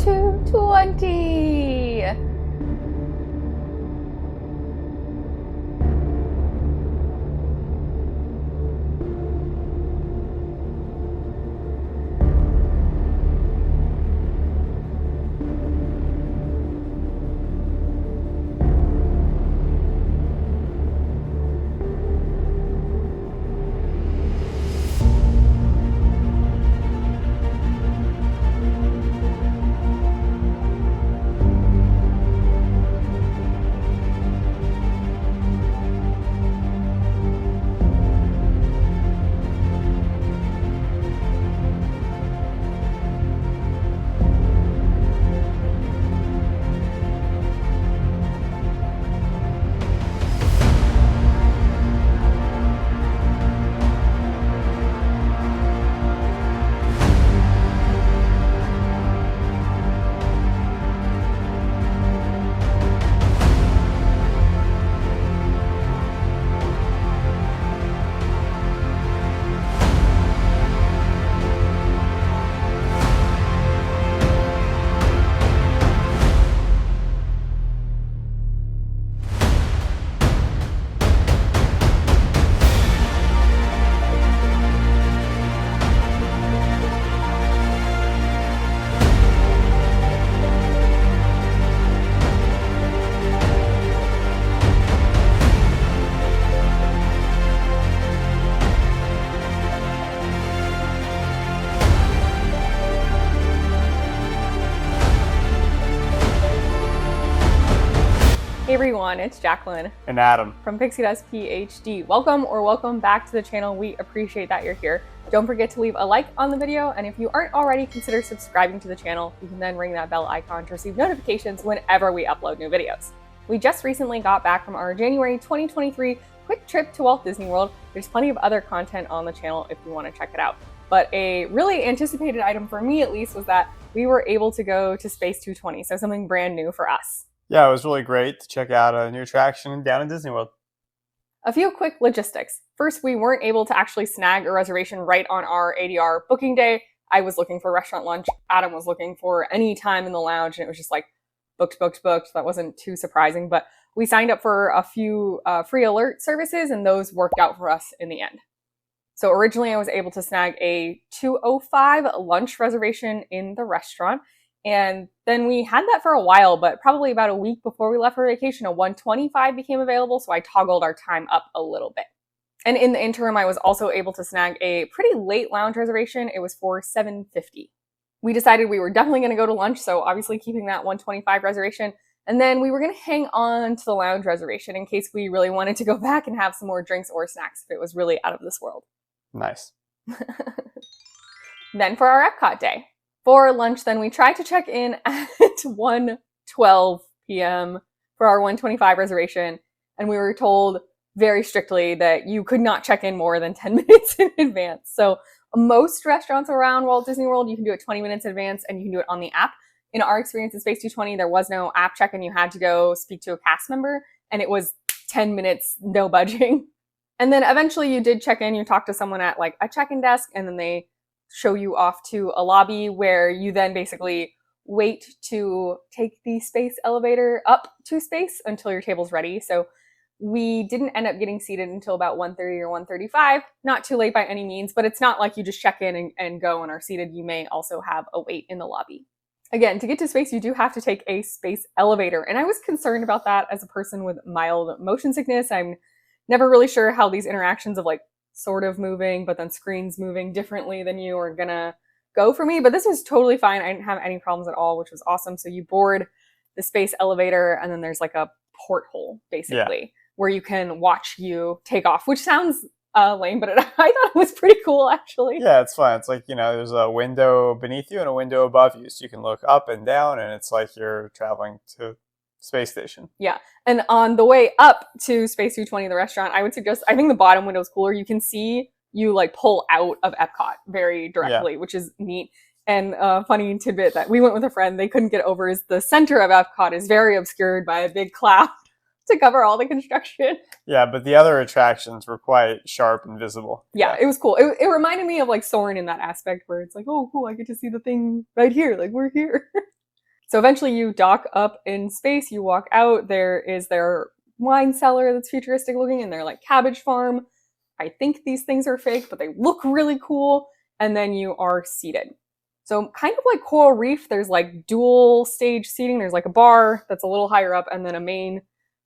220. Hey everyone, it's Jacqueline and Adam from Pixie Dust PhD. Welcome back to the channel. We appreciate that you're here. Don't forget to leave a like on the video, and if you aren't already, consider subscribing to the channel. You can then ring that bell icon to receive notifications whenever we upload new videos. We just recently got back from our January 2023 quick trip to Walt Disney World. There's plenty of other content on the channel if you want to check it out. But a really anticipated item for me at least was that we were able to go to Space 220, so something brand new for us. Yeah, it was really great to check out a new attraction down in Disney World. A few quick logistics. First, we weren't able to actually snag a reservation right on our ADR booking day. I was looking for restaurant lunch. Adam was looking for any time in the lounge, and it was just like booked. That wasn't too surprising, but we signed up for a few free alert services, and those worked out for us in the end. So originally I was able to snag a 2:05 lunch reservation in the restaurant. And then we had that for a while, but probably about a week before we left for vacation, a 1:25 became available, so I toggled our time up a little bit. And in the interim, I was also able to snag a pretty late lounge reservation. It was for 7:50. We decided we were definitely going to go to lunch, so obviously keeping that 1:25 reservation. And then we were going to hang on to the lounge reservation in case we really wanted to go back and have some more drinks or snacks if it was really out of this world. Nice. Then for our Epcot day. For lunch, then we tried to check in at 1:12 p.m. for our 1:25 reservation, and we were told very strictly that you could not check in more than 10 minutes in advance. So most restaurants around Walt Disney World, you can do it 20 minutes in advance, and you can do it on the app. In our experience at Space 220, there was no app check-in. You had to go speak to a cast member, and it was 10 minutes, no budging. And then eventually you did check in. You talked to someone at like a check-in desk, and then they show you off to a lobby where you then basically wait to take the space elevator up to space until your table's ready. So we didn't end up getting seated until about 1:30 or 1:35. Not too late by any means, but it's not like you just check in and go and are seated. You may also have a wait in the lobby. Again, to get to space, you do have to take a space elevator. And I was concerned about that as a person with mild motion sickness. I'm never really sure how these interactions of like sort of moving, but then screens moving differently than you are gonna go for me. But this was totally fine. I didn't have any problems at all, which was awesome. So you board the space elevator, and then there's like a porthole, basically, where you can watch you take off, which sounds lame, but I thought it was pretty cool, actually. Yeah, it's fun. It's like, there's a window beneath you and a window above you. So you can look up and down, and it's like you're traveling to space station. Yeah. And on the way up to Space 220, the restaurant, I would suggest, I think the bottom window is cooler. You can see you like pull out of Epcot very directly, which is neat. And a funny tidbit that we went with a friend, they couldn't get over is the center of Epcot is very obscured by a big cloud to cover all the construction. Yeah, but the other attractions were quite sharp and visible. Yeah, it was cool. It reminded me of like Soarin' in that aspect where it's like, oh, cool, I get to see the thing right here. Like, we're here. So eventually you dock up in space, you walk out, there is their wine cellar that's futuristic looking, and their like cabbage farm. I think these things are fake, but they look really cool. And then you are seated. So kind of like Coral Reef, there's like dual stage seating. There's like a bar that's a little higher up and then a main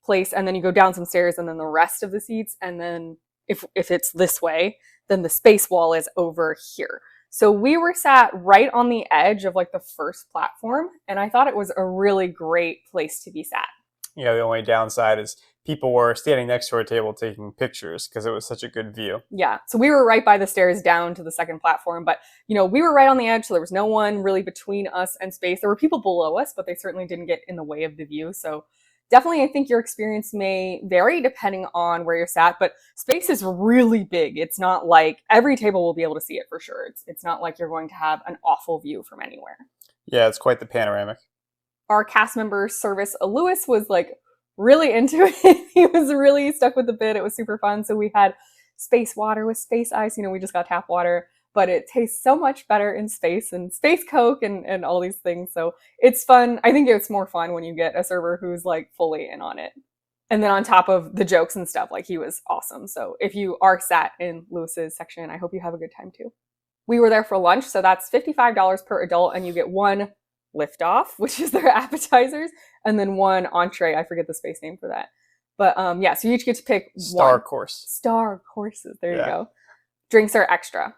place, and then you go down some stairs and then the rest of the seats, and then if it's this way, then the space wall is over here. So we were sat right on the edge of like the first platform, and I thought it was a really great place to be sat. Yeah, the only downside is people were standing next to our table taking pictures because it was such a good view. Yeah, so we were right by the stairs down to the second platform, but we were right on the edge, so there was no one really between us and space. There were people below us, but they certainly didn't get in the way of the view. So definitely, I think your experience may vary depending on where you're sat, but space is really big. It's not like every table will be able to see it for sure. It's not like you're going to have an awful view from anywhere. Yeah, it's quite the panoramic. Our cast member, Service Lewis, was like really into it. He was really stuck with the bit. It was super fun. So we had space water with space ice. We just got tap water, but it tastes so much better in space, and space Coke and all these things. So it's fun. I think it's more fun when you get a server who's like fully in on it. And then on top of the jokes and stuff, like he was awesome. So if you are sat in Lewis's section, I hope you have a good time too. We were there for lunch. So that's $55 per adult, and you get one liftoff, which is their appetizers, and then one entree. I forget the space name for that. But yeah, so you each get to pick Star one. course. Star courses. There you go. Drinks are extra.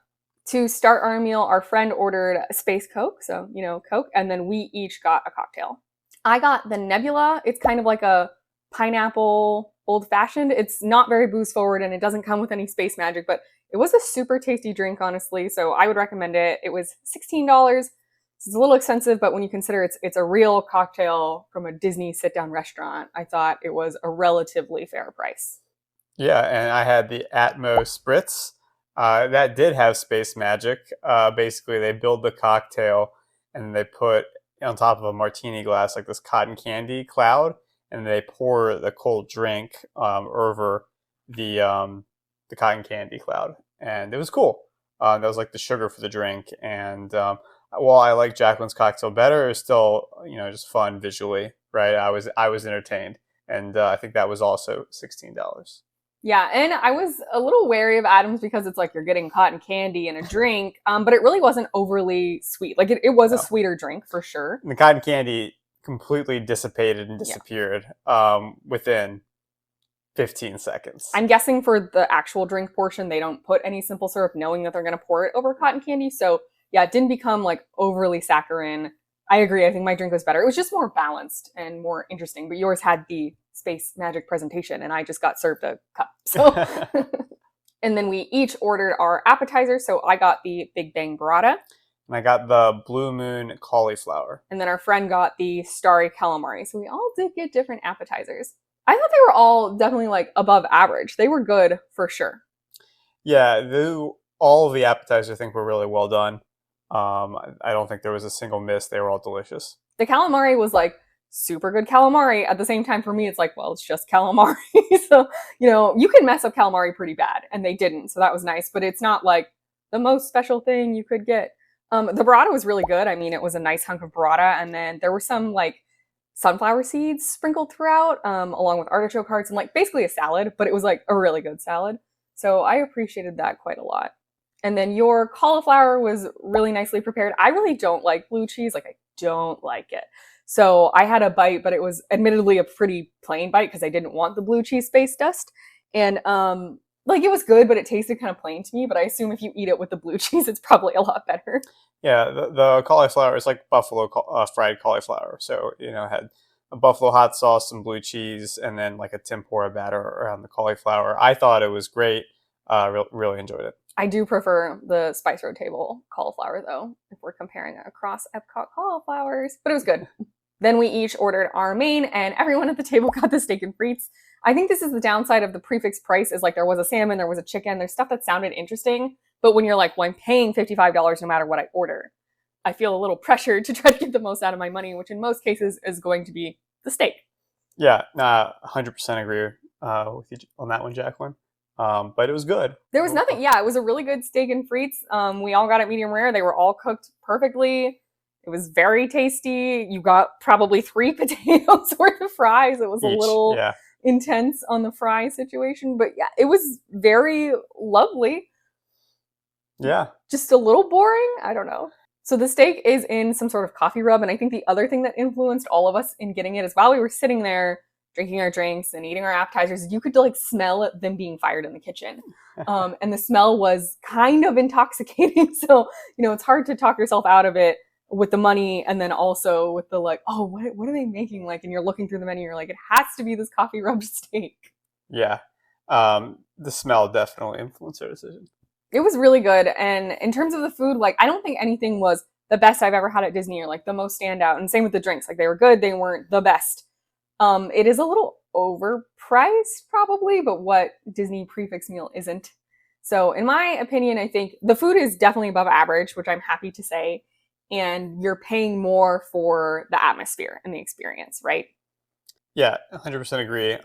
To start our meal, our friend ordered a space Coke, so, Coke, and then we each got a cocktail. I got the Nebula. It's kind of like a pineapple old-fashioned. It's not very booze-forward, and it doesn't come with any space magic, but it was a super tasty drink, honestly, so I would recommend it. It was $16. It's a little expensive, but when you consider it's a real cocktail from a Disney sit-down restaurant, I thought it was a relatively fair price. Yeah, and I had the Atmo Spritz. That did have space magic. Basically, they build the cocktail and they put on top of a martini glass like this cotton candy cloud, and they pour the cold drink over the cotton candy cloud, and it was cool. That was like the sugar for the drink, and while I like Jacqueline's cocktail better, it was still just fun visually, right? I was entertained, and I think that was also $16. Yeah, and I was a little wary of Adams because it's like you're getting cotton candy and a drink, but it really wasn't overly sweet. Like it was a sweeter drink for sure. And the cotton candy completely dissipated and disappeared within 15 seconds. I'm guessing for the actual drink portion, they don't put any simple syrup knowing that they're going to pour it over cotton candy. So yeah, it didn't become like overly saccharine. I agree. I think my drink was better. It was just more balanced and more interesting, but yours had the space magic presentation and I just got served a cup. So, and then we each ordered our appetizers. So I got the Big Bang Burrata. And I got the Blue Moon cauliflower. And then our friend got the Starry Calamari. So we all did get different appetizers. I thought they were all definitely like above average. They were good for sure. Yeah, all of the appetizers I think were really well done. I don't think there was a single miss. They were all delicious. The calamari was like super good calamari. At the same time, for me, it's like, well, it's just calamari. So, you can mess up calamari pretty bad, and they didn't. So that was nice, but it's not like the most special thing you could get. The burrata was really good. I mean, it was a nice hunk of burrata, and then there were some like sunflower seeds sprinkled throughout, along with artichoke hearts and like basically a salad, but it was like a really good salad. So I appreciated that quite a lot. And then your cauliflower was really nicely prepared. I really don't like blue cheese. Like, I don't like it. So I had a bite, but it was admittedly a pretty plain bite because I didn't want the blue cheese space dust. And it was good, but it tasted kind of plain to me. But I assume if you eat it with the blue cheese, it's probably a lot better. Yeah, the cauliflower is like buffalo fried cauliflower. So, it had a buffalo hot sauce, some blue cheese, and then like a tempura batter around the cauliflower. I thought it was great. Really enjoyed it. I do prefer the Spice Road Table cauliflower, though, if we're comparing it across Epcot cauliflowers. But it was good. Then we each ordered our main, and everyone at the table got the steak and frites. I think this is the downside of the prefix price, is like there was a salmon, there was a chicken, there's stuff that sounded interesting. But when you're like, well, I'm paying $55 no matter what I order, I feel a little pressured to try to get the most out of my money, which in most cases is going to be the steak. Yeah, 100% agree with you on that one, Jacqueline. But it was good. There was nothing. Yeah, it was a really good steak and frites. We all got it medium rare. They were all cooked perfectly. It was very tasty. You got probably 3 potatoes worth of fries. It was a Each. little Yeah. intense on the fry situation, but yeah, it was very lovely. Yeah. Just a little boring. I don't know. So the steak is in some sort of coffee rub, and I think the other thing that influenced all of us in getting it is while we were sitting there drinking our drinks and eating our appetizers, you could like smell them being fired in the kitchen. And the smell was kind of intoxicating. So, it's hard to talk yourself out of it with the money and then also with the like, oh, what are they making? Like, and you're looking through the menu, you're like, it has to be this coffee rubbed steak. Yeah. The smell definitely influenced our decision. It was really good. And in terms of the food, like, I don't think anything was the best I've ever had at Disney or like the most standout. And same with the drinks. Like, they were good. They weren't the best. It is a little overpriced probably, but what Disney prefix meal isn't. So in my opinion, I think the food is definitely above average, which I'm happy to say. And you're paying more for the atmosphere and the experience, right? Yeah, 100% agree. It's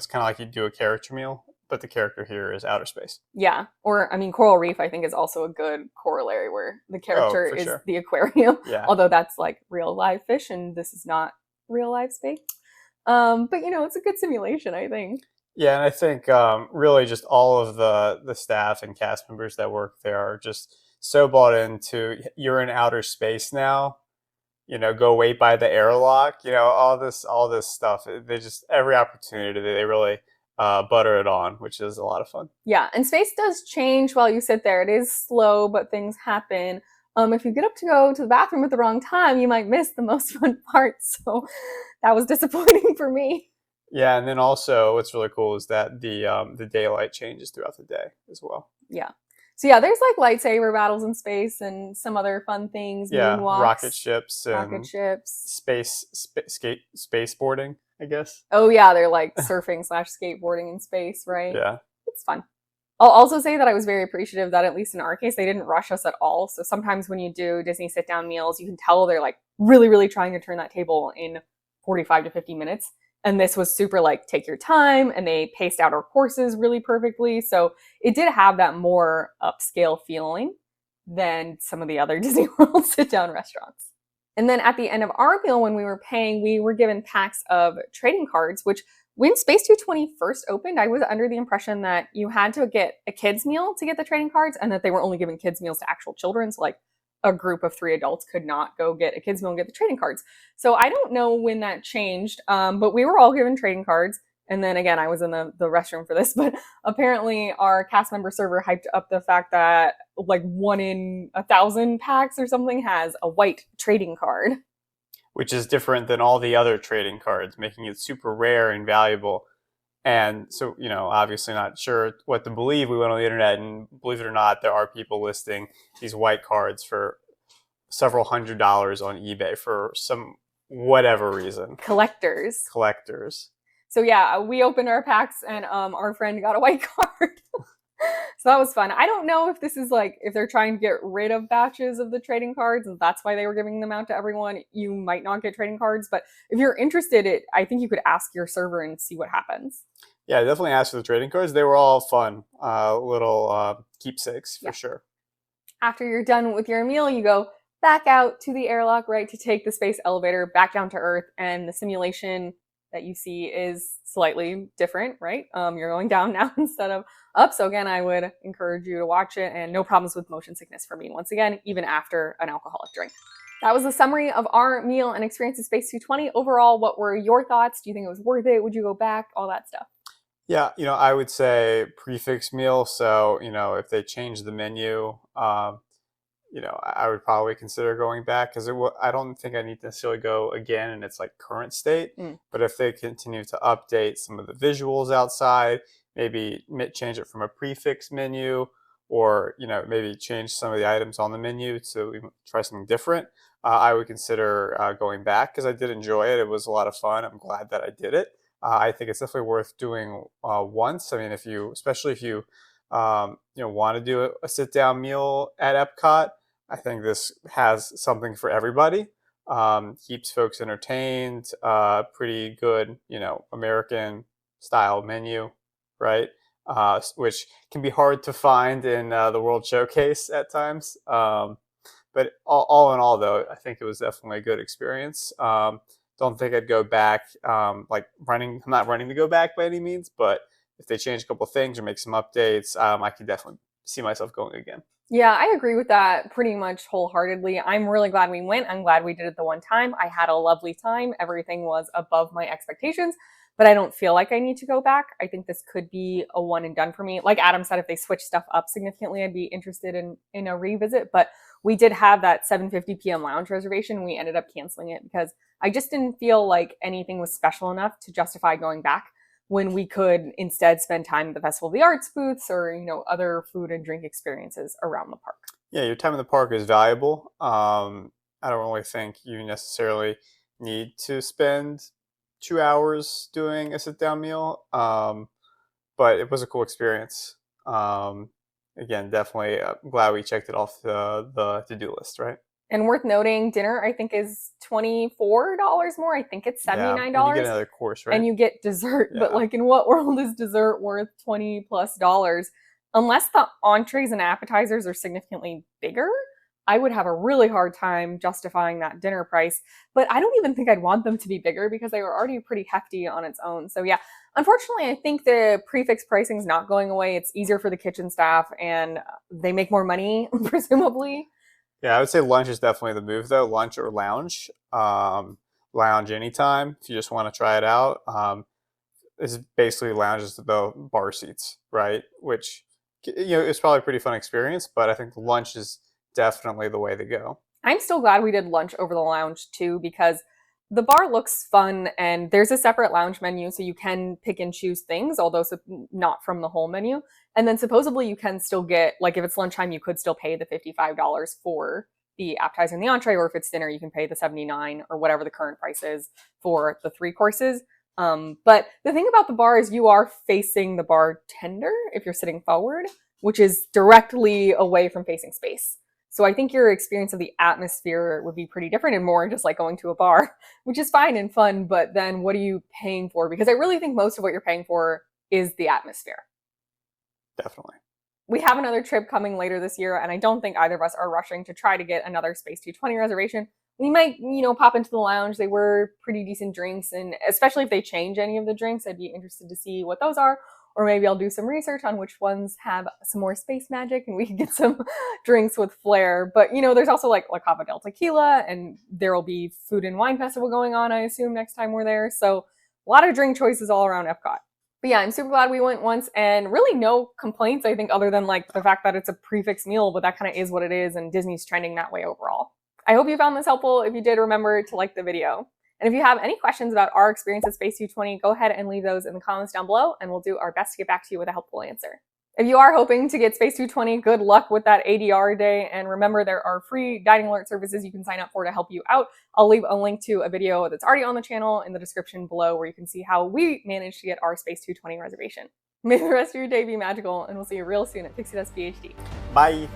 kind of like you do a character meal, but the character here is outer space. Yeah. Or, I mean, Coral Reef, I think, is also a good corollary where the character is sure. the aquarium. Yeah. Although that's like real live fish and this is not real live space. But, it's a good simulation, I think. Yeah, and I think really just all of the staff and cast members that work there are just so bought into you're in outer space now. Go wait by the airlock. All this stuff. They just every opportunity they really butter it on, which is a lot of fun. Yeah, and space does change while you sit there. It is slow, but things happen. If you get up to go to the bathroom at the wrong time, you might miss the most fun parts. So that was disappointing for me. Yeah, and then also what's really cool is that the daylight changes throughout the day as well. Yeah. So yeah, there's like lightsaber battles in space and some other fun things. Yeah, moonwalks, rocket ships and ships, spaceboarding, I guess. Oh yeah, they're like surfing / skateboarding in space, right? Yeah. It's fun. I'll also say that I was very appreciative that at least in our case, they didn't rush us at all. So sometimes when you do Disney sit down meals, you can tell they're like really, really trying to turn that table in 45 to 50 minutes. And this was super like, take your time, and they paced out our courses really perfectly. So it did have that more upscale feeling than some of the other Disney World sit down restaurants. And then at the end of our meal, when we were paying, we were given packs of trading cards, which when Space 220 first opened, I was under the impression that you had to get a kid's meal to get the trading cards and that they were only giving kids meals to actual children. So like a group of 3 adults could not go get a kid's meal and get the trading cards. So I don't know when that changed, but we were all given trading cards. And then again, I was in the restroom for this, but apparently our cast member server hyped up the fact that like 1 in 1,000 packs or something has a white trading card. Which is different than all the other trading cards, making it super rare and valuable. And so, obviously not sure what to believe. We went on the internet, and believe it or not, there are people listing these white cards for several $100s on eBay for some whatever reason. Collectors. So yeah, we opened our packs, and our friend got a white card. So that was fun. I don't know if this is like, if they're trying to get rid of batches of the trading cards and that's why they were giving them out to everyone. You might not get trading cards, but if you're interested, I think you could ask your server and see what happens. Yeah, definitely ask for the trading cards. They were all fun, little keepsakes for sure. After you're done with your meal, you go back out to the airlock, right, to take the space elevator back down to Earth, and the simulation that you see is slightly different, right? You're going down now instead of up. So again, I would encourage you to watch it, and no problems with motion sickness for me, once again, even after an alcoholic drink. That was a summary of our meal and experience at Space 220. Overall, what were your thoughts? Do you think it was worth it? Would you go back? All that stuff. Yeah, I would say prefix meal. So, if they change the menu, I would probably consider going back because I don't think I need to necessarily go again in its like current state. But if they continue to update some of the visuals outside, maybe change it from a prefix menu, or maybe change some of the items on the menu to try something different, I would consider going back because I did enjoy it. It was a lot of fun. I'm glad that I did it. I think it's definitely worth doing once. I mean, especially if you want to do a sit down meal at Epcot, I think this has something for everybody. Keeps folks entertained. Pretty good, American style menu, right? Which can be hard to find in the World Showcase at times. But all in all, though, I think it was definitely a good experience. Don't think I'd go back. Like running, I'm not running to go back by any means, but if they change a couple of things or make some updates, I could definitely see myself going again. Yeah, I agree with that pretty much wholeheartedly. I'm really glad we went. I'm glad we did it the one time. I had a lovely time. Everything was above my expectations, but I don't feel like I need to go back. I think this could be a one and done for me. Like Adam said, if they switch stuff up significantly, I'd be interested in a revisit. But we did have that 7:50 p.m. lounge reservation. We ended up canceling it because I just didn't feel like anything was special enough to justify going back when we could instead spend time at the Festival of the Arts booths or, other food and drink experiences around the park. Yeah, your time in the park is valuable. I don't really think you necessarily need to spend 2 hours doing a sit-down meal, but it was a cool experience. Again, definitely glad we checked it off the to-do list, right? And worth noting, dinner I think is $24 more. I think it's Yeah, $79. and you get another course, right? And you get dessert. Yeah. But like, in what world is dessert worth $20 plus? Unless the entrees and appetizers are significantly bigger, I would have a really hard time justifying that dinner price. But I don't even think I'd want them to be bigger because they were already pretty hefty on its own. So yeah, unfortunately, I think the prefix pricing is not going away. It's easier for the kitchen staff and they make more money, presumably. Yeah, I would say lunch is definitely the move, though. Lunch or lounge. Lounge anytime if you just want to try it out. Is basically lounges to the bar seats, right? Which it's probably a pretty fun experience, but I think lunch is definitely the way to go. I'm still glad we did lunch over the lounge too, because the bar looks fun and there's a separate lounge menu, so you can pick and choose things, although not from the whole menu. And then supposedly you can still get, like if it's lunchtime, you could still pay the $55 for the appetizer and the entree, or if it's dinner, you can pay the $79 or whatever the current price is for the 3 courses. But the thing about the bar is you are facing the bartender if you're sitting forward, which is directly away from facing space. So I think your experience of the atmosphere would be pretty different and more just like going to a bar, which is fine and fun, but then what are you paying for? Because I really think most of what you're paying for is the atmosphere. Definitely. We have another trip coming later this year, and I don't think either of us are rushing to try to get another Space 220 reservation. We might, pop into the lounge. They were pretty decent drinks, and especially if they change any of the drinks, I'd be interested to see what those are. Or maybe I'll do some research on which ones have some more space magic and we can get some drinks with flair. But, there's also like La Cava del Tequila, and there will be food and wine festival going on, I assume, next time we're there. So a lot of drink choices all around Epcot. But yeah, I'm super glad we went once, and really no complaints, I think, other than like the fact that it's a prefix meal, but that kind of is what it is, and Disney's trending that way overall. I hope you found this helpful. If you did, remember to like the video. And if you have any questions about our experience at Space 220, go ahead and leave those in the comments down below, and we'll do our best to get back to you with a helpful answer. If you are hoping to get Space 220, good luck with that ADR day, and remember there are free dining alert services you can sign up for to help you out. I'll leave a link to a video that's already on the channel in the description below where you can see how we managed to get our Space 220 reservation. May the rest of your day be magical, and we'll see you real soon at Pixie Dust PhD. Bye!